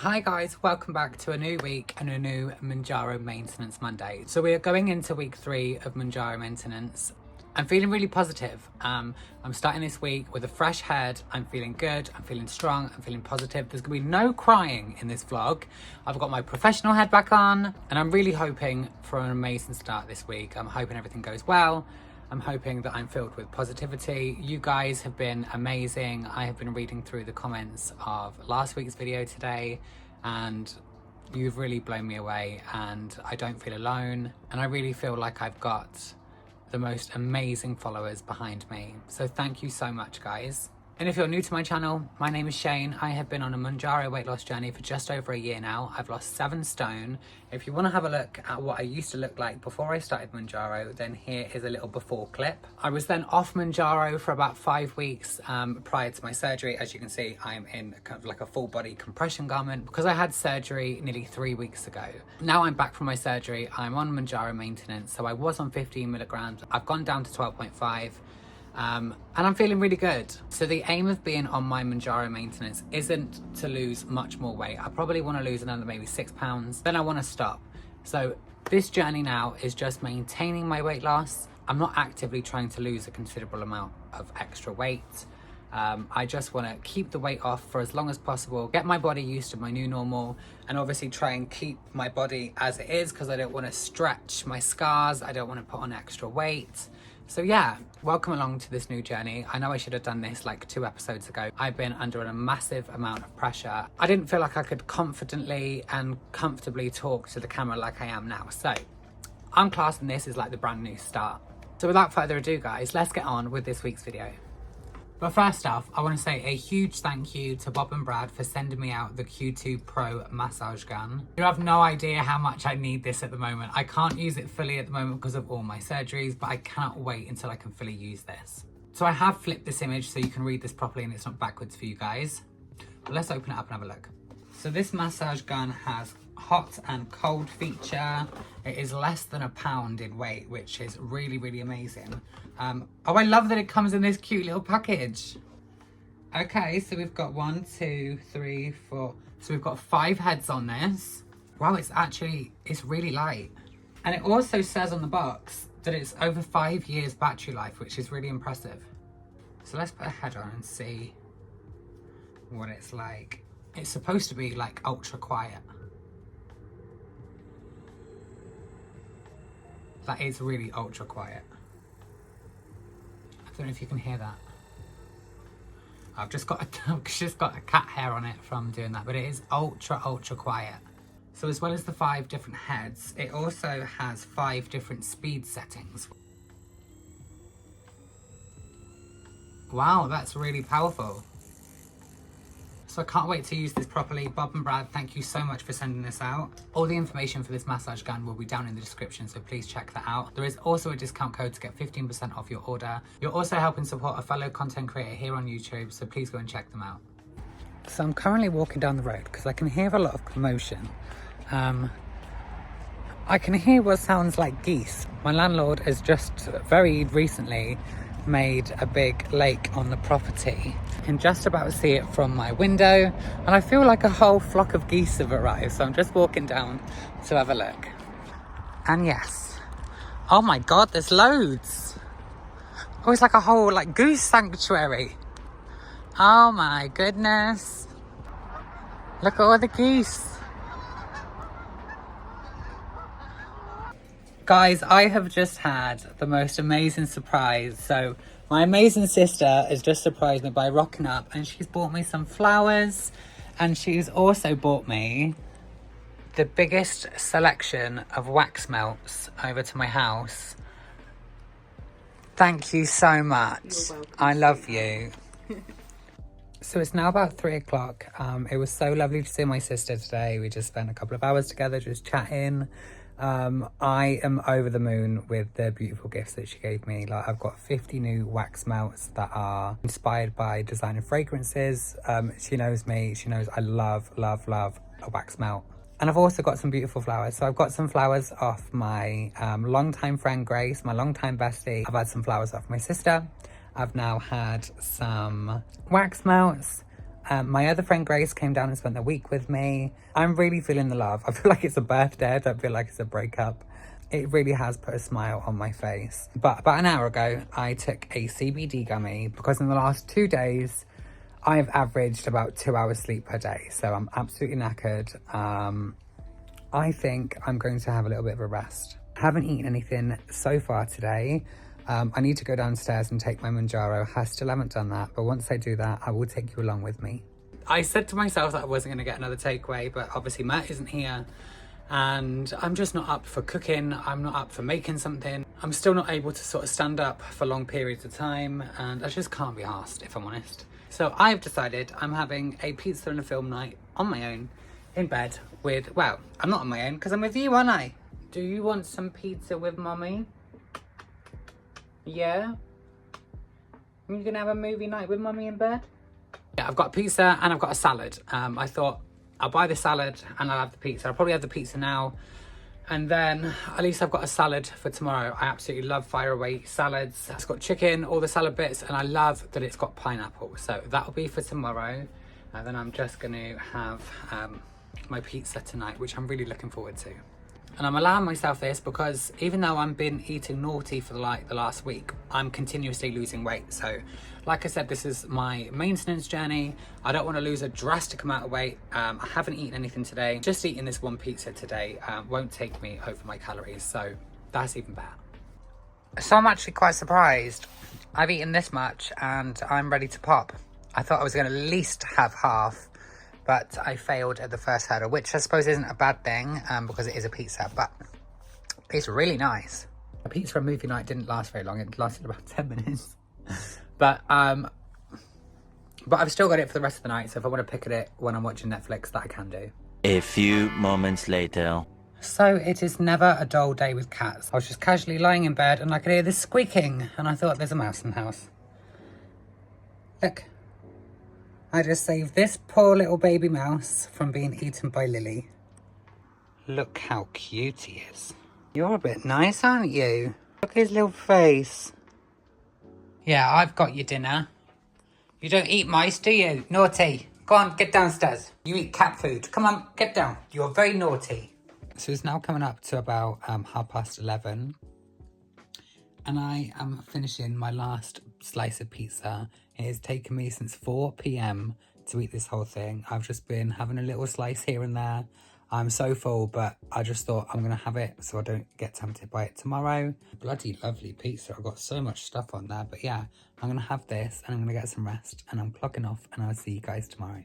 Hi guys, welcome back to a new week and a new Mounjaro maintenance Monday. So we are going into week 3 of Mounjaro maintenance. I'm feeling really positive. I'm starting this week with a fresh head. I'm feeling good, I'm feeling strong, I'm feeling positive. There's gonna be no crying in this vlog. I've got my professional head back on and I'm really hoping for an amazing start this week. I'm hoping everything goes well. I'm hoping that I'm filled with positivity. You guys have been amazing. I have been reading through the comments of last week's video today and you've really blown me away and I don't feel alone. And I really feel like I've got the most amazing followers behind me. So thank you so much, guys. And if you're new to my channel, my name is Shane. I have been on a Mounjaro weight loss journey for just over a year now. I've lost 7 stone. If you want to have a look at what I used to look like before I started Mounjaro, then here is a little before clip. I was then off Mounjaro for about 5 weeks prior to my surgery. As you can see, I'm in kind of like a full body compression garment because I had surgery nearly 3 weeks ago. Now I'm back from my surgery. I'm on Mounjaro maintenance. So I was on 15 milligrams. I've gone down to 12.5. And I'm feeling really good. So the aim of being on my Mounjaro maintenance isn't to lose much more weight. I probably want to lose another maybe 6 pounds, then I want to stop. So this journey now is just maintaining my weight loss. I'm not actively trying to lose a considerable amount of extra weight. I just want to keep the weight off for as long as possible, get my body used to my new normal, and obviously try and keep my body as it is because I don't want to stretch my scars. I don't want to put on extra weight. So yeah, welcome along to this new journey. I know I should have done this like 2 episodes ago. I've been under a massive amount of pressure. I didn't feel like I could confidently and comfortably talk to the camera like I am now. So I'm classing this as like the brand new start. So without further ado, guys, let's get on with this week's video. But first off, I want to say a huge thank you to Bob and Brad for sending me out the Q2 Pro massage gun. You have no idea how much I need this at the moment. I can't use it fully at the moment because of all my surgeries, but I cannot wait until I can fully use this. So I have flipped this image so you can read this properly and it's not backwards for you guys. But let's open it up and have a look. So this massage gun has hot and cold feature. It is less than a pound in weight, which is really, really amazing. Oh, I love that it comes in this cute little package. Okay, so we've got 1, 2, 3, 4. So we've got 5 heads on this. Wow, it's really light. And it also says on the box that it's over 5 years battery life, which is really impressive. So let's put a head on and see what it's like. It's supposed to be like ultra quiet. That is really ultra quiet. I don't know if you can hear that. I've just got a cat hair on it from doing that, but it is ultra quiet. So as well as the 5 different heads, it also has 5 different speed settings. Wow, that's really powerful. So I can't wait to use this properly. Bob and Brad, thank you so much for sending this out. All the information for this massage gun will be down in the description, so please check that out. There is also a discount code to get 15% off your order. You're also helping support a fellow content creator here on YouTube, so please go and check them out. So I'm currently walking down the road because I can hear a lot of commotion. I can hear what sounds like geese. My landlord has just very recently made a big lake on the property. I can just about see it from my window and I feel like a whole flock of geese have arrived, so I'm just walking down to have a look. And yes, oh my god, there's loads. Oh, it's like a whole like goose sanctuary. Oh my goodness, look at all the geese. Guys, I have just had the most amazing surprise. So my amazing sister has just surprised me by rocking up and she's bought me some flowers and she's also bought me the biggest selection of wax melts over to my house. Thank you so much. You're welcome. I love you. So it's now about 3 o'clock. It was so lovely to see my sister today. We just spent a couple of hours together just chatting. I am over the moon with the beautiful gifts that she gave me. Like, I've got 50 new wax melts that are inspired by designer fragrances. She knows me. She knows I love a wax melt. And I've also got some beautiful flowers. So I've got some flowers off my longtime friend Grace, my longtime bestie. I've had some flowers off my sister. I've now had some wax melts. My other friend Grace came down and spent the week with me. I'm really feeling the love. I feel like it's a birthday. I don't feel like it's a breakup. It really has put a smile on my face. But about an hour ago, I took a CBD gummy because in the last 2 days, I've averaged about 2 hours sleep per day. So I'm absolutely knackered. I think I'm going to have a little bit of a rest. Haven't eaten anything so far today. I need to go downstairs and take my Mounjaro. I still haven't done that, but once I do that, I will take you along with me. I said to myself that I wasn't going to get another takeaway, but obviously Matt isn't here and I'm just not up for cooking. I'm not up for making something. I'm still not able to sort of stand up for long periods of time and I just can't be arsed, if I'm honest. So I've decided I'm having a pizza and a film night on my own in bed with, well, I'm not on my own because I'm with you, aren't I? Do you want some pizza with mommy? Yeah? Are you gonna have a movie night with mummy in bed? Yeah, I've got pizza and I've got a salad. I thought I'll buy the salad and I'll have the pizza. I'll probably have the pizza now and then at least I've got a salad for tomorrow. I absolutely love fire away salads. It's got chicken, all the salad bits, and I love that it's got pineapple. So that'll be for tomorrow. And then I'm just gonna have my pizza tonight, which I'm really looking forward to. And I'm allowing myself this because even though I've been eating naughty for the last week, I'm continuously losing weight. So like I said, this is my maintenance journey. I don't want to lose a drastic amount of weight. I haven't eaten anything today. Just eating this one pizza today won't take me over my calories. So that's even better. So I'm actually quite surprised. I've eaten this much and I'm ready to pop. I thought I was going to at least have half. But I failed at the first hurdle, which I suppose isn't a bad thing because it is a pizza, but it's really nice. A pizza for a movie night didn't last very long. It lasted about 10 minutes. But I've still got it for the rest of the night. So if I want to pick at it when I'm watching Netflix, that I can do. A few moments later. So it is never a dull day with cats. I was just casually lying in bed and I could hear this squeaking and I thought there's a mouse in the house. Look. I just saved this poor little baby mouse from being eaten by Lily. Look how cute he is. You're a bit nice, aren't you? Look at his little face. Yeah, I've got your dinner. You don't eat mice, do you? Naughty. Go on, get downstairs. You eat cat food. Come on, get down. You're very naughty. So it's now coming up to about 11:30. And I am finishing my last slice of pizza. It has taken me since 4 p.m. to eat this whole thing. I've just been having a little slice here and there. I'm so full, but I just thought I'm going to have it so I don't get tempted by it tomorrow. Bloody lovely pizza. I've got so much stuff on there. But yeah, I'm going to have this and I'm going to get some rest. And I'm clocking off and I'll see you guys tomorrow.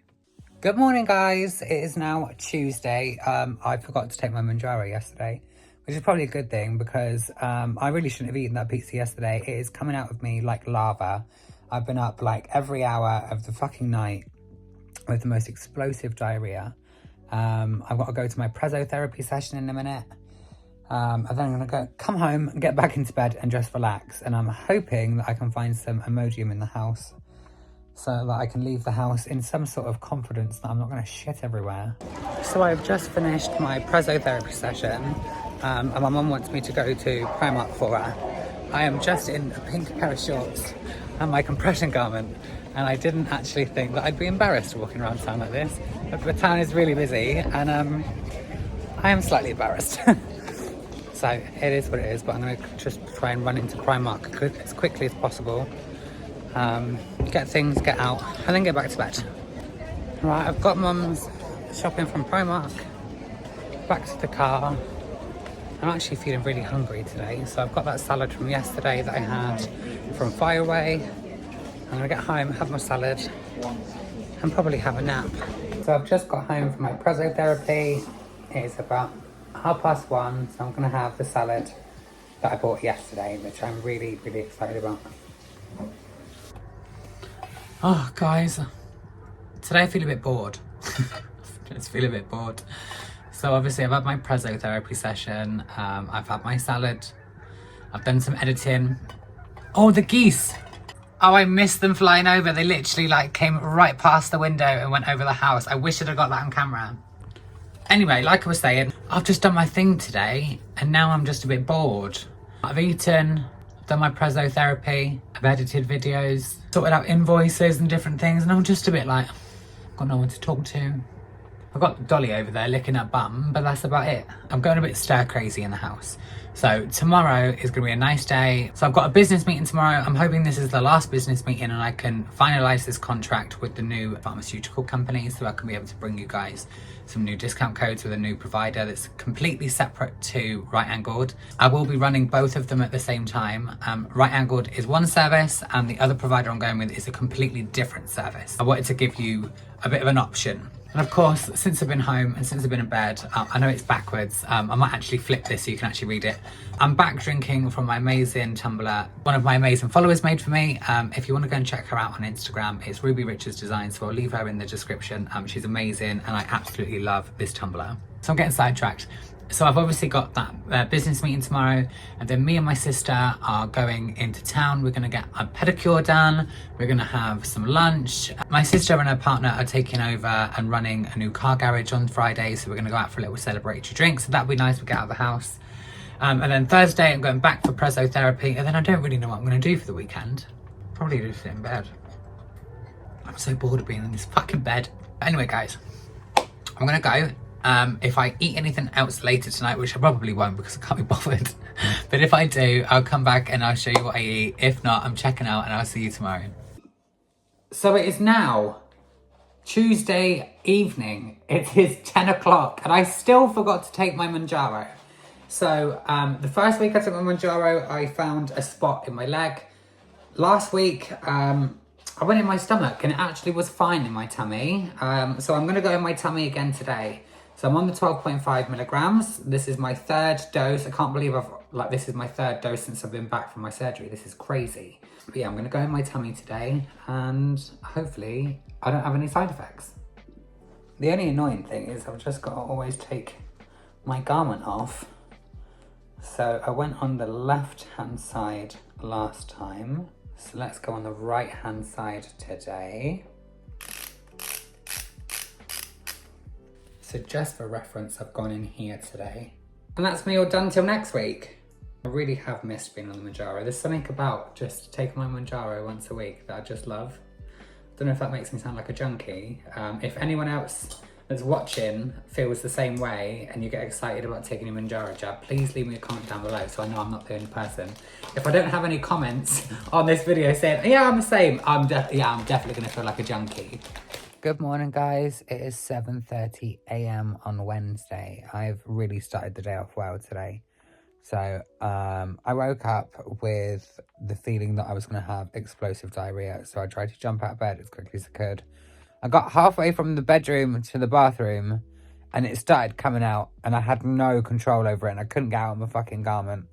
Good morning, guys. It is now Tuesday. I forgot to take my Mounjaro yesterday, which is probably a good thing because I really shouldn't have eaten that pizza yesterday. It is coming out of me like lava. I've been up like every hour of the fucking night with the most explosive diarrhea. I've got to go to my presotherapy session in a minute. And then I'm going to come home and get back into bed and just relax. And I'm hoping that I can find some Imodium in the house so that I can leave the house in some sort of confidence that I'm not going to shit everywhere. So I've just finished my presotherapy session. And my mum wants me to go to Primark for her. I am just in a pink pair of shorts and my compression garment, and I didn't actually think that I'd be embarrassed walking around town like this, but the town is really busy and I am slightly embarrassed. So it is what it is, but I'm going to just try and run into Primark as quickly as possible, get things, get out, and then get back to bed. Right, I've got mum's shopping from Primark, back to the car. I'm actually feeling really hungry today, so I've got that salad from yesterday that I had from Fire Away. I'm gonna get home, have my salad, and probably have a nap. So I've just got home from my presotherapy. It's about 1:30, so I'm gonna have the salad that I bought yesterday, which I'm really, really excited about. Oh, guys, today I feel a bit bored. Just feel a bit bored. So obviously I've had my presotherapy session, I've had my salad, I've done some editing. Oh, the geese! Oh, I missed them flying over. They literally like came right past the window and went over the house. I wish I'd have got that on camera. Anyway, like I was saying, I've just done my thing today and now I'm just a bit bored. I've eaten, done my presotherapy, I've edited videos, sorted out invoices and different things, and I'm just a bit like, Got no one to talk to. I've got Dolly over there licking her bum, but that's about it. I'm going a bit stir crazy in the house. So tomorrow is going to be a nice day. So I've got a business meeting tomorrow. I'm hoping this is the last business meeting and I can finalise this contract with the new pharmaceutical company so I can be able to bring you guys some new discount codes with a new provider that's completely separate to Right Angled. I will be running both of them at the same time. Right Angled is one service and the other provider I'm going with is a completely different service. I wanted to give you a bit of an option. And of course, since I've been home and since I've been in bed, I know it's backwards. I might actually flip this so you can actually read it. I'm back drinking from my amazing tumbler. One of my amazing followers made for me. If you want to go and check her out on Instagram, it's Ruby Richards Design, so I'll leave her in the description. She's amazing and I absolutely love this tumbler. So I'm getting sidetracked. So I've obviously got that business meeting tomorrow, and then me and my sister are going into town. We're gonna get a pedicure done. We're gonna have some lunch. My sister and her partner are taking over and running a new car garage on Friday, so we're gonna go out for a little celebratory drink. So that'll be nice. We get out of the house. And then Thursday I'm going back for preso therapy, and then I don't really know what I'm gonna do for the weekend. Probably just sit in bed. I'm so bored of being in this fucking bed. Anyway, guys, I'm gonna go. If I eat anything else later tonight, which I probably won't because I can't be bothered, but if I do, I'll come back and I'll show you what I eat. If not, I'm checking out and I'll see you tomorrow. So it is now Tuesday evening. It is 10 o'clock and I still forgot to take my Mounjaro. So the first week I took my Mounjaro, I found a spot in my leg. Last week, I went in my stomach and it actually was fine in my tummy. So I'm gonna go in my tummy again today. So I'm on the 12.5 milligrams. This is my third dose. I can't believe this is my third dose since I've been back from my surgery. This is crazy. But yeah, I'm gonna go in my tummy today and hopefully I don't have any side effects. The only annoying thing is I've just got to always take my garment off. So I went on the left-hand side last time. So let's go on the right-hand side today. So just for reference, I've gone in here today. And that's me all done till next week. I really have missed being on the Mounjaro. There's something about just taking my Mounjaro once a week that I just love. Don't know if that makes me sound like a junkie. If anyone else that's watching feels the same way and you get excited about taking a Mounjaro jab, please leave me a comment down below so I know I'm not the only person. If I don't have any comments on this video saying, yeah, I'm the same, I'm definitely gonna feel like a junkie. Good morning, guys. It is 7:30 a.m. on Wednesday. I've really started the day off well today. So I woke up with the feeling that I was going to have explosive diarrhea. So I tried to jump out of bed as quickly as I could. I got halfway from the bedroom to the bathroom and it started coming out and I had no control over it and I couldn't get out of my fucking garment.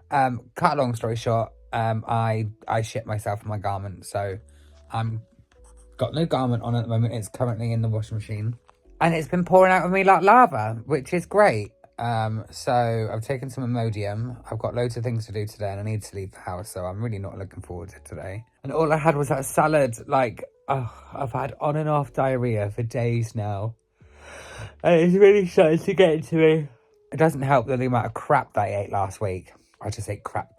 Cut a long story short, I shit myself in my garment. So I'm got no garment on at the moment. It's currently in the washing machine and it's been pouring out of me like lava, which is great. So I've taken some Imodium. I've got loads of things to do today and I need to leave the house, so I'm really not looking forward to today. And all I had was that salad. Like, I've had on and off diarrhea for days now and it's really starting to get into me. It doesn't help the amount of crap that I ate last week. I just ate crap,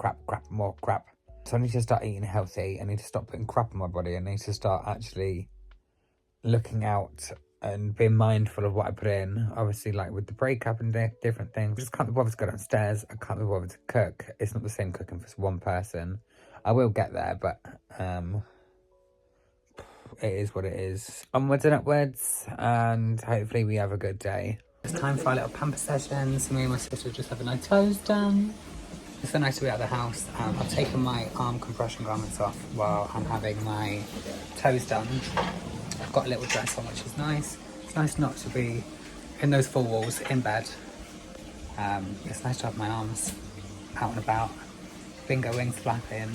more crap. So I need to start eating healthy. I need to stop putting crap in my body. I need to start actually looking out and being mindful of what I put in. Obviously, like with the breakup and different things. I just can't be bothered to go downstairs. I can't be bothered to cook. It's not the same cooking for one person. I will get there, but it is what it is. Onwards and upwards, and hopefully we have a good day. It's time for our little pamper session. So me and my sister just having our toes done. It's so nice to be out of the house. I've taken my arm compression garments off while I'm having my toes done. I've got a little dress on, which is nice. It's nice not to be in those four walls in bed. It's nice to have my arms out and about. Bingo wings flapping.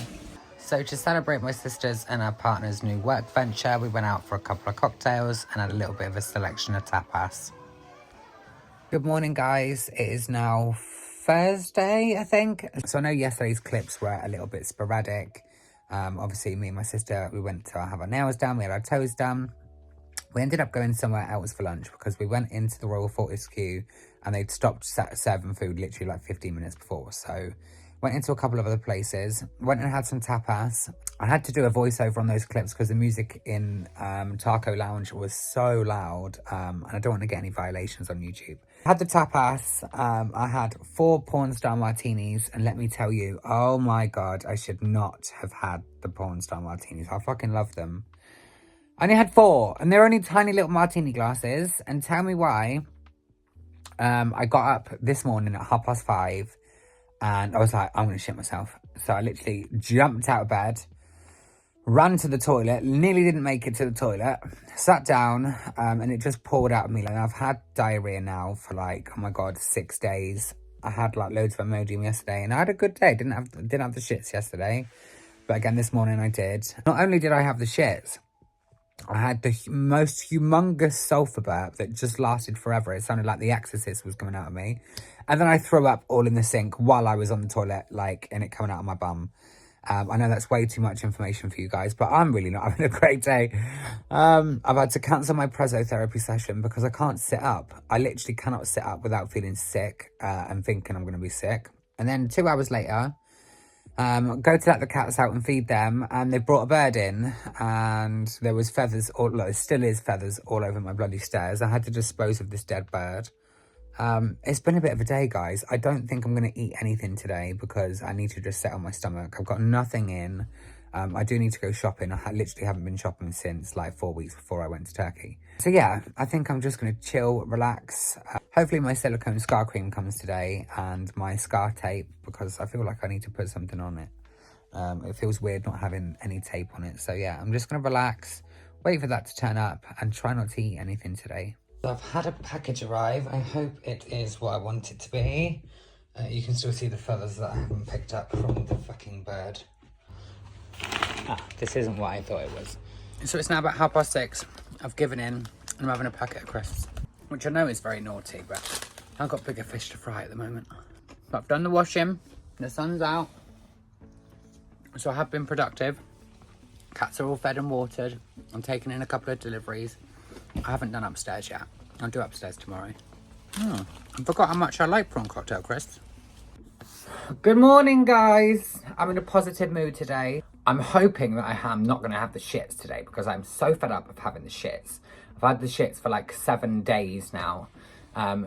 So to celebrate my sister's and her partner's new work venture, we went out for a couple of cocktails and had a little bit of a selection of tapas. Good morning, guys. It is now Thursday, I think. So I know yesterday's clips were a little bit sporadic. Obviously, me and my sister, we went to have our nails done, we had our toes done. We ended up going somewhere else for lunch because we went into the Royal Fortescue and they'd stopped serving food literally like 15 minutes before. So went into a couple of other places, went and had some tapas. I had to do a voiceover on those clips because the music in Taco Lounge was so loud, and I don't want to get any violations on YouTube. I had the tapas. I had 4 porn star martinis, and let me tell you, oh my god, I should not have had the porn star martinis. I fucking love them. I only had 4, and they're only tiny little martini glasses, and tell me why. I got up this morning at 5:30, and I was like, I'm going to shit myself. So I literally jumped out of bed, ran to the toilet, nearly didn't make it to the toilet, sat down, and it just poured out of me. Like, I've had diarrhea now for like, oh my god, 6 days. I had like loads of Imodium yesterday, and I had a good day. Didn't have the shits yesterday, but again this morning I did. Not only did I have the shits, I had the most humongous sulphur burp that just lasted forever. It sounded like The Exorcist was coming out of me. And then I threw up all in the sink while I was on the toilet, like, and it coming out of my bum. I know that's way too much information for you guys, but I'm really not having a great day. I've had to cancel my preso therapy session because I can't sit up. I literally cannot sit up without feeling sick and thinking I'm going to be sick. And then 2 hours later, go to let the cats out and feed them, and they brought a bird in, and there was feathers, there still is feathers all over my bloody stairs. I had to dispose of this dead bird. It's been a bit of a day, guys. I don't think I'm going to eat anything today because I need to just set on my stomach. I've got nothing in. I do need to go shopping. I literally haven't been shopping since like 4 weeks before I went to Turkey. So yeah, I think I'm just going to chill, relax. Hopefully my silicone scar cream comes today and my scar tape, because I feel like I need to put something on it. It feels weird not having any tape on it. So yeah, I'm just going to relax, wait for that to turn up, and try not to eat anything today. I've had a package arrive. I hope it is what I want it to be. You can still see the feathers that I haven't picked up from the fucking bird. This isn't what I thought it was. So it's now about 6:30. I've given in and I'm having a packet of crisps, which I know is very naughty, but I've got bigger fish to fry at the moment. But I've done the washing, the sun's out, so I have been productive. Cats are all fed and watered. I'm taking in a couple of deliveries. I haven't done upstairs yet. I'll do upstairs tomorrow. I forgot how much I like prawn cocktail crisps. Good morning, guys. I'm in a positive mood today. I'm hoping that I am not going to have the shits today because I'm so fed up of having the shits. I've had the shits for like 7 days now.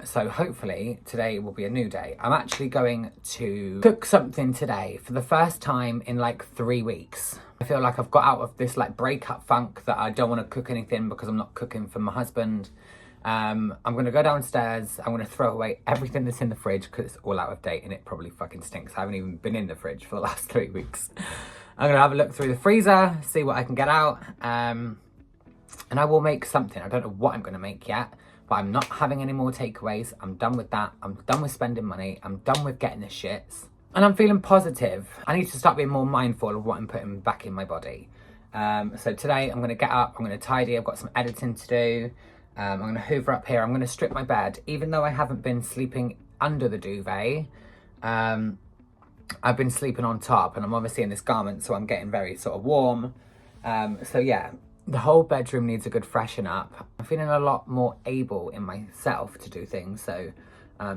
So hopefully today will be a new day. I'm actually going to cook something today for the first time in like 3 weeks. I feel like I've got out of this like breakup funk that I don't want to cook anything because I'm not cooking for my husband. I'm going to go downstairs. I'm going to throw away everything that's in the fridge because it's all out of date and it probably fucking stinks. I haven't even been in the fridge for the last 3 weeks. I'm going to have a look through the freezer, see what I can get out. And I will make something. I don't know what I'm going to make yet, but I'm not having any more takeaways. I'm done with that. I'm done with spending money. I'm done with getting the shits. And I'm feeling positive. I need to start being more mindful of what I'm putting back in my body. So today I'm going to get up. I'm going to tidy. I've got some editing to do. I'm going to hoover up here. I'm going to strip my bed. Even though I haven't been sleeping under the duvet, I've been sleeping on top, and I'm obviously in this garment, so I'm getting very sort of warm. So yeah, the whole bedroom needs a good freshen up. I'm feeling a lot more able in myself to do things. So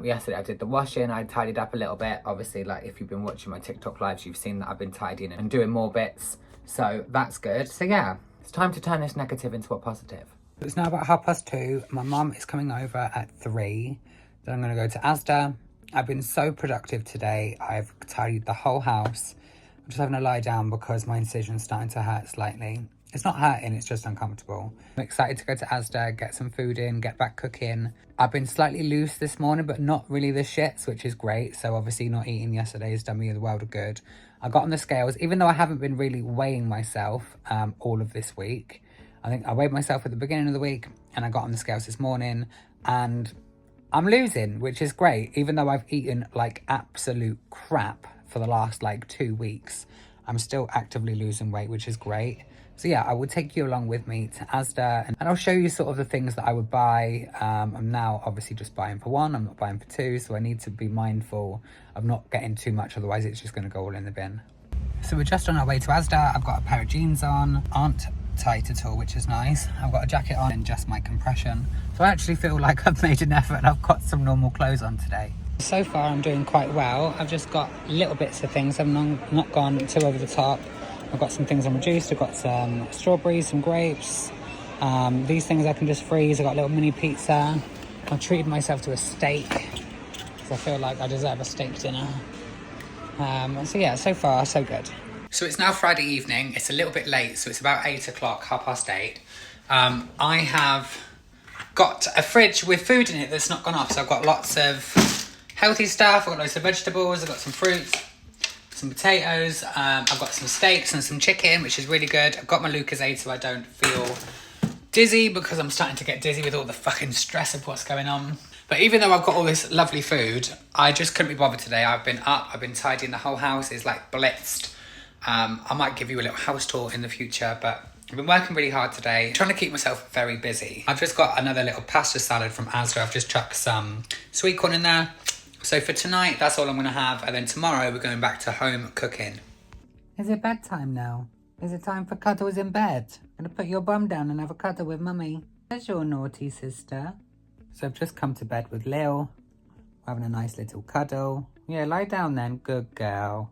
yesterday I did the washing. I tidied up a little bit. Obviously, like if you've been watching my TikTok lives, you've seen that I've been tidying and doing more bits. So that's good. So yeah, it's time to turn this negative into a positive. It's now about 2:30. My mum is coming over at 3. Then I'm going to go to Asda. I've been so productive today. I've tidied the whole house. I'm just having to lie down because my incision's starting to hurt slightly. It's not hurting, it's just uncomfortable. I'm excited to go to Asda, get some food in, get back cooking. I've been slightly loose this morning, but not really the shits, which is great. So obviously not eating yesterday has done me the world of good. I got on the scales, even though I haven't been really weighing myself all of this week. I think I weighed myself at the beginning of the week and I got on the scales this morning and I'm losing, which is great. Even though I've eaten like absolute crap for the last like 2 weeks, I'm still actively losing weight, which is great. So yeah, I will take you along with me to Asda and I'll show you sort of the things that I would buy. I'm now obviously just buying for 1, I'm not buying for 2. So I need to be mindful of not getting too much, otherwise it's just gonna go all in the bin. So we're just on our way to Asda. I've got a pair of jeans on, aren't tight at all, which is nice. I've got a jacket on and just my compression. So I actually feel like I've made an effort and I've got some normal clothes on today. So far I'm doing quite well. I've just got little bits of things. I've not gone too over the top. I'm I've got some things unreduced. I've got some strawberries, some grapes. These things I can just freeze. I've got a little mini pizza. I've treated myself to a steak because I feel like I deserve a steak dinner. So yeah, so far, so good. So it's now Friday evening. It's a little bit late, so it's about 8 o'clock, 8:30. I have got a fridge with food in it that's not gone off. So I've got lots of healthy stuff. I've got loads of vegetables. I've got some fruits, some potatoes. I've got some steaks and some chicken, which is really good. I've got my Lucozade so I don't feel dizzy, because I'm starting to get dizzy with all the fucking stress of what's going on. But even though I've got all this lovely food, I just couldn't be bothered today. I've been up, I've been tidying. The whole house is like blitzed. I might give you a little house tour in the future, but I've been working really hard today, trying to keep myself very busy. I've just got another little pasta salad from Asda. I've just chucked some sweet corn in there. So for tonight, that's all I'm gonna have. And then tomorrow, we're going back to home cooking. Is it bedtime now? Is it time for cuddles in bed? Gonna put your bum down and have a cuddle with mummy. There's your naughty sister. So I've just come to bed with Lil. We're having a nice little cuddle. Yeah, lie down then, good girl.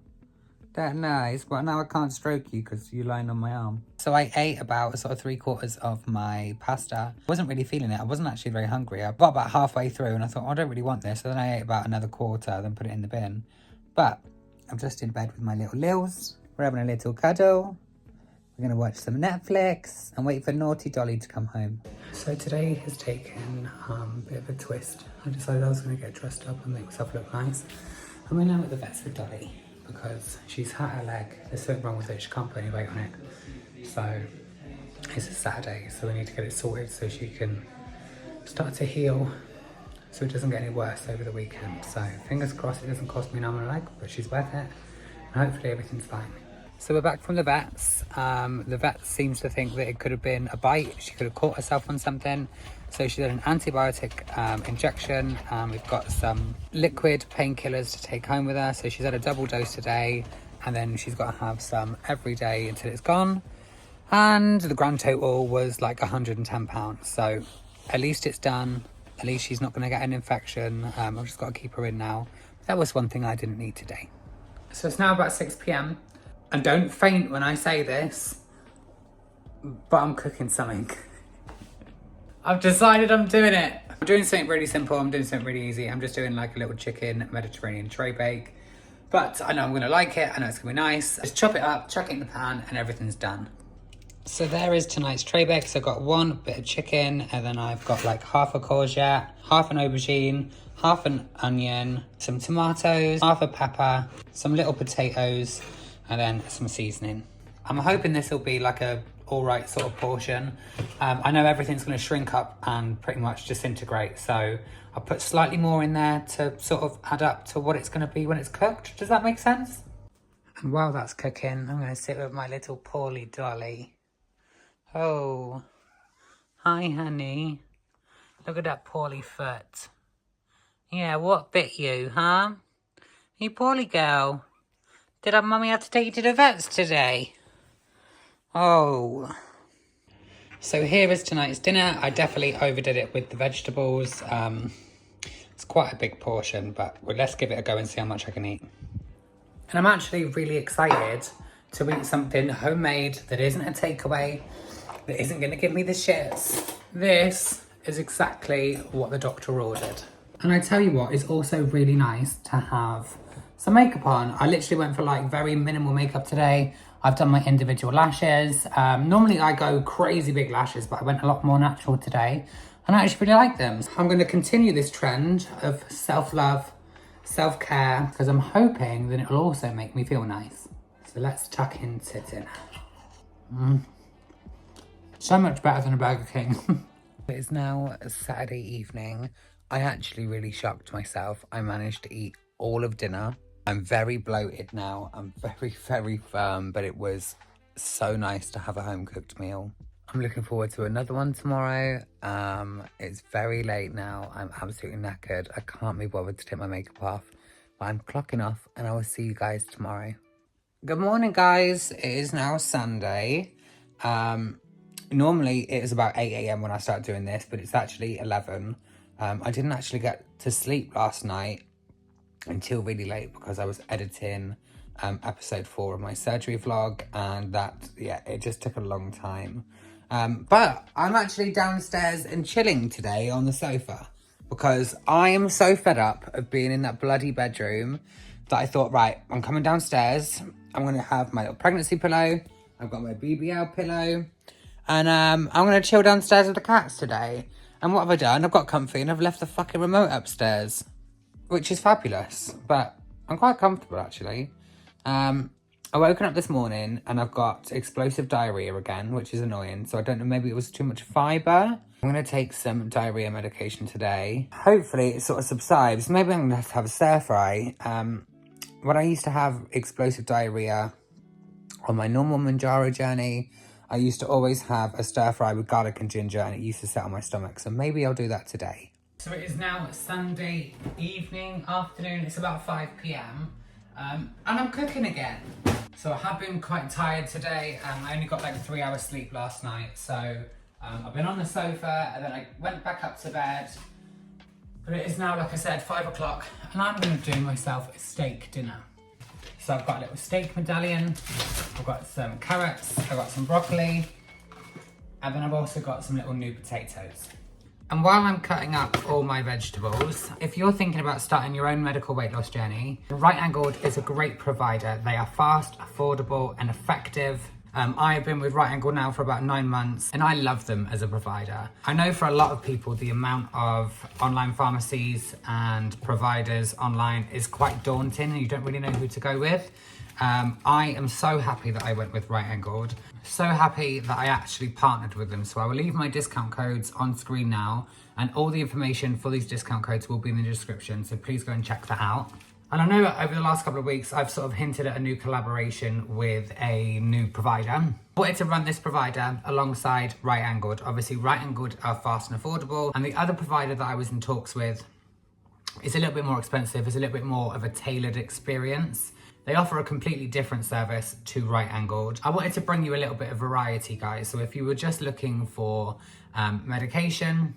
That nice, but now I can't stroke you because you're lying on my arm. So I ate about sort of 3/4 of my pasta. I wasn't really feeling it. I wasn't actually very hungry. I got about halfway through and I thought, oh, I don't really want this. So then I ate about another quarter, then put it in the bin. But I'm just in bed with my little Lils. We're having a little cuddle. We're gonna watch some Netflix and wait for naughty Dolly to come home. So today has taken a bit of a twist. I decided I was gonna get dressed up and make myself look nice. I'm in now at the vets with Dolly because she's hurt her leg. There's something wrong with it. She can't put any weight on it. So it's a Saturday, so we need to get it sorted so she can start to heal, so it doesn't get any worse over the weekend. So fingers crossed it doesn't cost me an arm and a leg, but she's worth it. And hopefully everything's fine. So we're back from the vets. The vet seems to think that it could have been a bite. She could have caught herself on something. So she did an antibiotic injection. We've got some liquid painkillers to take home with her. So she's had a double dose today, and then she's got to have some every day until it's gone. And the grand total was like £110. So at least it's done. At least she's not going to get an infection. I've just got to keep her in now. That was one thing I didn't need today. So it's now about 6 p.m. And don't faint when I say this, but I'm cooking something. I've decided I'm doing it. I'm doing something really simple. I'm doing something really easy. I'm just doing like a little chicken Mediterranean tray bake. But I know I'm gonna like it. I know it's gonna be nice. Just chop it up, chuck it in the pan, and everything's done. So there is tonight's tray bake. So I've got one bit of chicken, and then I've got like half a courgette, half an aubergine, half an onion, some tomatoes, half a pepper, some little potatoes, and then some seasoning. I'm hoping this will be like a all right sort of portion. I know everything's going to shrink up and pretty much disintegrate, so I'll put slightly more in there to sort of add up to what it's going to be when it's cooked. Does that make sense? And while that's cooking, I'm going to sit with my little Paulie Dolly. Oh, hi honey. Look at that Paulie foot. Yeah, what bit you, huh? You Paulie girl. Did our mummy have to take you to the vets today? Oh. So here is tonight's dinner. I definitely overdid it with the vegetables. It's quite a big portion, but let's give it a go and see how much I can eat. And I'm actually really excited to eat something homemade that isn't a takeaway, that isn't going to give me the shits. This is exactly what the doctor ordered. And I tell you what, it's also really nice to have some makeup on. I literally went for like very minimal makeup today. I've done my individual lashes. Normally I go crazy big lashes, but I went a lot more natural today. And I actually really like them. I'm going to continue this trend of self-love, self-care, because I'm hoping that it'll also make me feel nice. So let's tuck into dinner. So much better than a Burger King. It is now Saturday evening. I actually really shocked myself. I managed to eat all of dinner. I'm very bloated now. I'm very, very firm, but it was so nice to have a home-cooked meal. I'm looking forward to another one tomorrow. It's very late now. I'm absolutely knackered. I can't be bothered to take my makeup off, but I'm clocking off and I will see you guys tomorrow. Good morning, guys. It is now Sunday. Normally it is about 8 a.m. when I start doing this, but it's actually 11. I didn't actually get to sleep last night until really late because I was editing episode 4 of my surgery vlog, and that, yeah, it just took a long time. But I'm actually downstairs and chilling today on the sofa because I am so fed up of being in that bloody bedroom that I thought, right, I'm coming downstairs. I'm going to have my little pregnancy pillow. I've got my BBL pillow. And I'm going to chill downstairs with the cats today. And what have I done? I've got comfy and I've left the fucking remote upstairs, which is fabulous. But I'm quite comfortable, actually. I woken up this morning and I've got explosive diarrhea again, which is annoying. So I don't know, maybe it was too much fibre. I'm going to take some diarrhea medication today. Hopefully it sort of subsides. Maybe I'm going to have a stir fry. When I used to have explosive diarrhea on my normal Mounjaro journey, I used to always have a stir fry with garlic and ginger, and it used to sit on my stomach. So maybe I'll do that today. So it is now Sunday afternoon. It's about 5 p.m. And I'm cooking again. So I have been quite tired today. I only got like 3 hours sleep last night. So I've been on the sofa and then I went back up to bed. But it is now, like I said, 5 o'clock, and I'm going to do myself a steak dinner. So I've got a little steak medallion, I've got some carrots, I've got some broccoli, and then I've also got some little new potatoes. And while I'm cutting up all my vegetables, if you're thinking about starting your own medical weight loss journey, Right Angled is a great provider. They are fast, affordable, and effective. I have been with Right Angle now for about 9 months, and I love them as a provider. I know for a lot of people, the amount of online pharmacies and providers online is quite daunting and you don't really know who to go with. I am so happy that I went with Right Angled. So happy that I actually partnered with them. So I will leave my discount codes on screen now, and all the information for these discount codes will be in the description. So please go and check that out. And I know over the last couple of weeks, I've sort of hinted at a new collaboration with a new provider. I wanted to run this provider alongside Right Angled. Obviously, Right Angled are fast and affordable. And the other provider that I was in talks with is a little bit more expensive. It's a little bit more of a tailored experience. They offer a completely different service to Right Angled. I wanted to bring you a little bit of variety, guys. So if you were just looking for medication,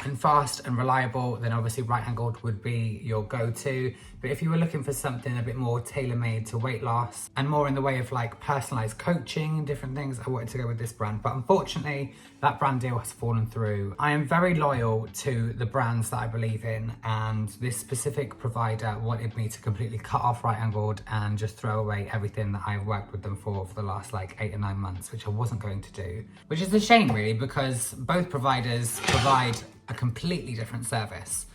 and fast and reliable, then obviously Right Angled would be your go-to. But if you were looking for something a bit more tailor-made to weight loss and more in the way of like personalized coaching and different things, I wanted to go with this brand. But unfortunately, that brand deal has fallen through. I am very loyal to the brands that I believe in, and this specific provider wanted me to completely cut off Right Angled and just throw away everything that I've worked with them for the last like 8 or 9 months, which I wasn't going to do. Which is a shame really, because both providers provide a completely different service.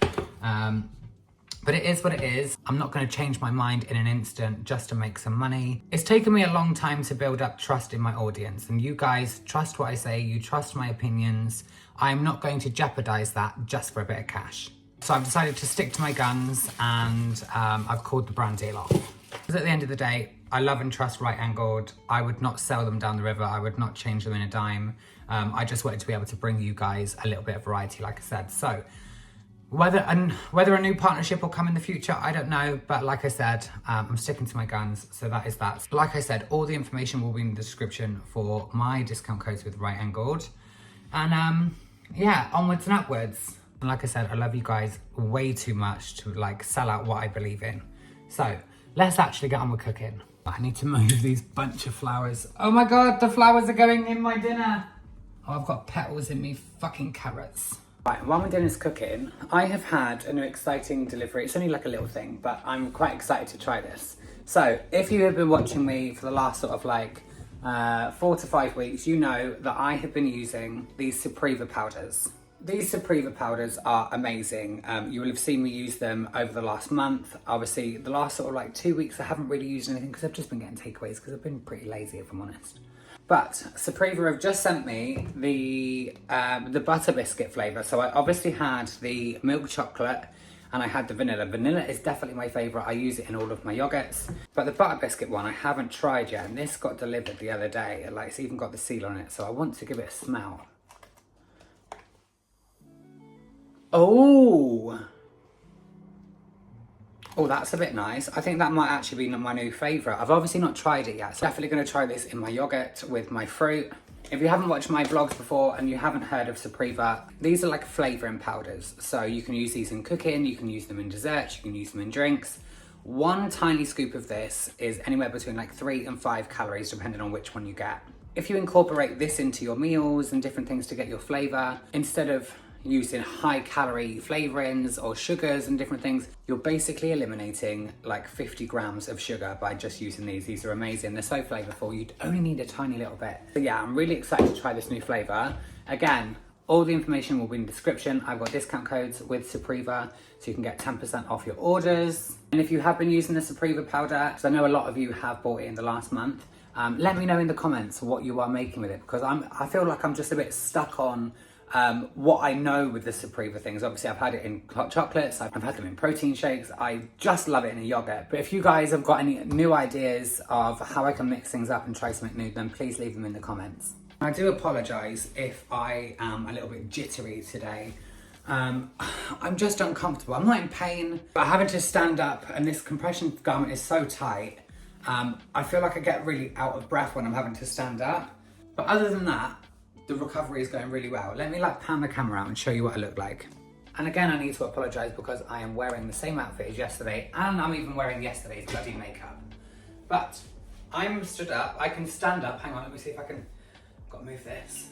But it is what it is. I'm not going to change my mind in an instant just to make some money. It's taken me a long time to build up trust in my audience, and you guys trust what I say, you trust my opinions. I'm not going to jeopardize that just for a bit of cash. So I've decided to stick to my guns, and I've called the brand deal off. Because at the end of the day, I love and trust Right Angled. I would not sell them down the river. I would not change them in a dime. I just wanted to be able to bring you guys a little bit of variety, like I said. So whether a new partnership will come in the future, I don't know. But like I said, I'm sticking to my guns. So that is that. Like I said, all the information will be in the description for my discount codes with Right Angled. And yeah, onwards and upwards. And like I said, I love you guys way too much to like sell out what I believe in. So let's actually get on with cooking. I need to move these bunch of flowers. Oh my God, the flowers are going in my dinner. Oh, I've got petals in me fucking carrots. Right, while my dinner's cooking, I have had a new exciting delivery. It's only like a little thing, but I'm quite excited to try this. So, if you have been watching me for the last sort of like 4 to 5 weeks, you know that I have been using these Supriva powders. These Supriva powders are amazing. You will have seen me use them over the last month. Obviously, the last sort of like 2 weeks, I haven't really used anything because I've just been getting takeaways because I've been pretty lazy, if I'm honest. But Supriva have just sent me the butter biscuit flavour. So I obviously had the milk chocolate and I had the vanilla. Vanilla is definitely my favourite. I use it in all of my yogurts. But the butter biscuit one I haven't tried yet, and this got delivered the other day. Like, it's even got the seal on it, so I want to give it a smell. Oh, that's a bit nice. I think that might actually be my new favourite. I've obviously not tried it yet, so I'm definitely going to try this in my yoghurt with my fruit. If you haven't watched my vlogs before and you haven't heard of Supriva, these are like flavouring powders. So you can use these in cooking, you can use them in desserts, you can use them in drinks. One tiny scoop of this is anywhere between like 3 and 5 calories, depending on which one you get. If you incorporate this into your meals and different things to get your flavour, instead of using high calorie flavourings or sugars and different things, you're basically eliminating like 50 grams of sugar by just using these. These are amazing. They're so flavourful. You only need a tiny little bit. So yeah, I'm really excited to try this new flavour. Again, all the information will be in the description. I've got discount codes with Supriva, so you can get 10% off your orders. And if you have been using the Supriva powder, because I know a lot of you have bought it in the last month, let me know in the comments what you are making with it, because I feel like I'm just a bit stuck on what I know with the Supriva things. Obviously, I've had it in hot chocolates, I've had them in protein shakes, I just love it in a yogurt. But if you guys have got any new ideas of how I can mix things up and try something new, then please leave them in the comments. I do apologise if I am a little bit jittery today. I'm just uncomfortable. I'm not in pain, but having to stand up and this compression garment is so tight, I feel like I get really out of breath when I'm having to stand up. But other than that, the recovery is going really well. Let me like pan the camera out and show you what I look like. And again, I need to apologise because I am wearing the same outfit as yesterday, and I'm even wearing yesterday's bloody makeup. But I'm stood up, I can stand up. Hang on, let me see if I can, got to move this.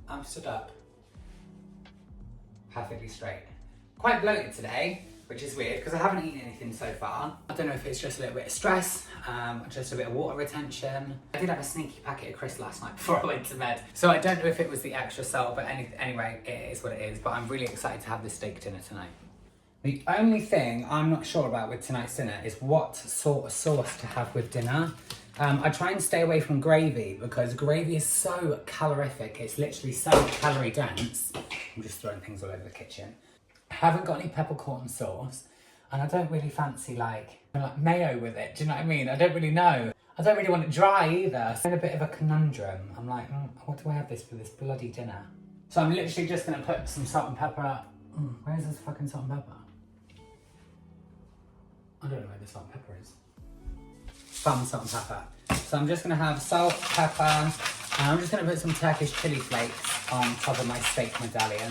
I'm stood up, perfectly straight. Quite bloated today, which is weird because I haven't eaten anything so far. I don't know if it's just a little bit of stress, just a bit of water retention. I did have a sneaky packet of crisps last night before I went to bed, so I don't know if it was the extra salt, but anyway, it is what it is. But I'm really excited to have this steak dinner tonight. The only thing I'm not sure about with tonight's dinner is what sort of sauce to have with dinner. I try and stay away from gravy because gravy is so calorific. It's literally so calorie dense. I'm just throwing things all over the kitchen. I haven't got any peppercorn sauce, and I don't really fancy like mayo with it. Do you know what I mean? I don't really know. I don't really want it dry either. So I'm in a bit of a conundrum. I'm like, what do I have this for this bloody dinner? So I'm literally just gonna put some salt and pepper. Where's this fucking salt and pepper? I don't know where the salt and pepper is. Some salt and pepper. So I'm just gonna have salt, pepper, and I'm just gonna put some Turkish chili flakes on top of my steak medallion.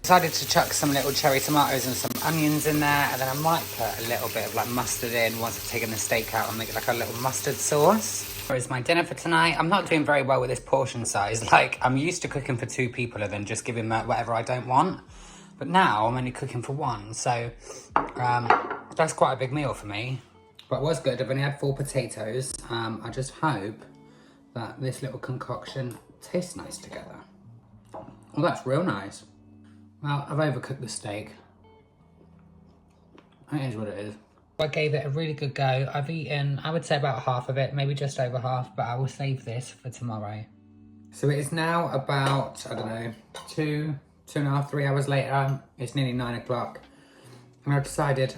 Decided to chuck some little cherry tomatoes and some onions in there, and then I might put a little bit of like mustard in once I've taken the steak out and make it like a little mustard sauce. Here's my dinner for tonight. I'm not doing very well with this portion size. Like, I'm used to cooking for 2 people and then just giving whatever I don't want. But now I'm only cooking for 1, so that's quite a big meal for me. But it was good. I've only had 4 potatoes. I just hope that this little concoction tastes nice together. Well, that's real nice. Well, I've overcooked the steak. It is what it is. I gave it a really good go. I've eaten, I would say about half of it, maybe just over half, but I will save this for tomorrow. So it is now about, I don't know, 2.5, 3 hours later. It's nearly 9 o'clock. And I've decided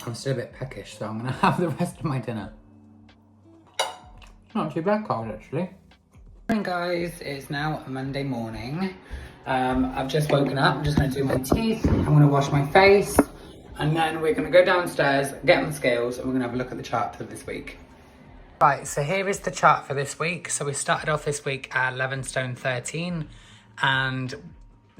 I'm still a bit peckish, so I'm gonna have the rest of my dinner. Not too bad, cold actually. Morning guys, it's now Monday morning. I've just woken up. I'm just going to do my teeth. I'm going to wash my face. And then we're going to go downstairs, get on the scales, and we're going to have a look at the chart for this week. Right, so here is the chart for this week. So we started off this week at 11 stone 13. And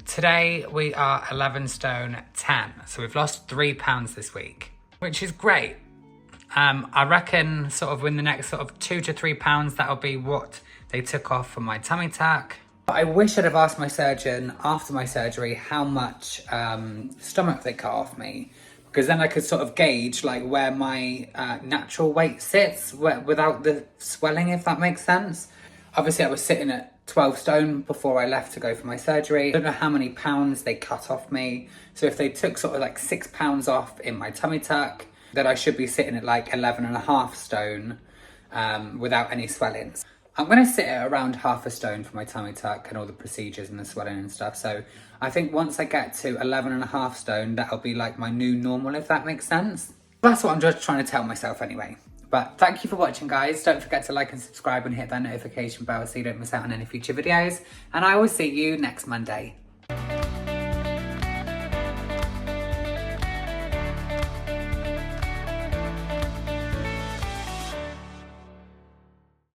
today we are 11 stone 10. So we've lost 3 pounds this week, which is great. I reckon sort of in the next sort of 2 to 3 pounds, that'll be what they took off from my tummy tuck. I wish I'd have asked my surgeon after my surgery how much stomach they cut off me, because then I could sort of gauge like where my natural weight sits without the swelling, if that makes sense. Obviously I was sitting at 12 stone before I left to go for my surgery. I don't know how many pounds they cut off me. So if they took sort of like 6 pounds off in my tummy tuck, then I should be sitting at like 11.5 stone without any swellings. I'm going to sit at around half a stone for my tummy tuck and all the procedures and the swelling and stuff. So I think once I get to 11.5 stone, that'll be like my new normal, if that makes sense. That's what I'm just trying to tell myself anyway. But thank you for watching, guys. Don't forget to like and subscribe and hit that notification bell so you don't miss out on any future videos. And I will see you next Monday.